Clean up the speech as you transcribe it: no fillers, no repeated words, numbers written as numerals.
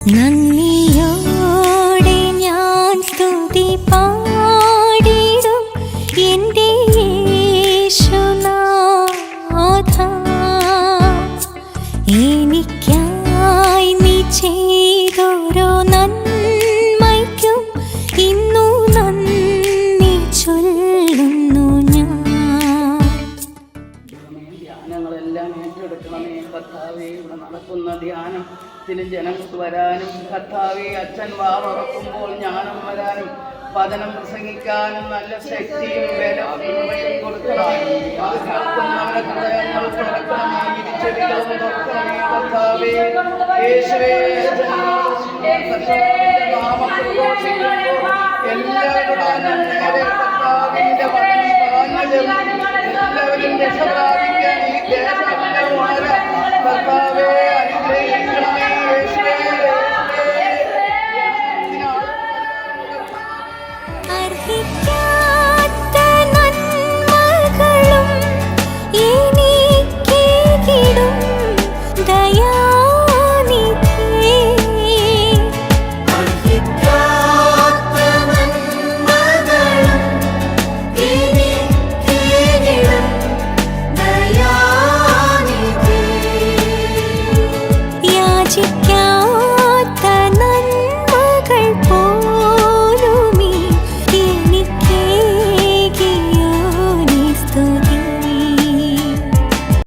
നന്ദിയോടെ ഞാൻ സ്തുതി പാടിടും എൻ്റെ യേശുനാഥ. എനിക്കായി നീ ചെയ്തൊരു നന്മയ്ക്കും ഇന്നു നന്ദി ചൊല്ലുന്നു ഞാൻ. ധ്യാനങ്ങളെല്ലാം ഏറ്റെടുക്കണമേ കർത്താവേ. ഇവിടെ നടക്കുന്ന ധ്യാനത്തിന് ജനങ്ങൾക്ക് വരാനും കർത്താവേ, അച്ഛൻ വാവറക്കുമ്പോൾ ജ്ഞാനം വരാനും പതനം പ്രസംഗിക്കാനും നല്ല ശക്തിയും ബലവും കൊടുക്കണം. കേൾക്കുന്നവരെ ഹൃദയങ്ങൾ തുറക്കണമേ, തിരിച്ചടികളും തുറക്കണമേ കർത്താവേ. യേശുവേ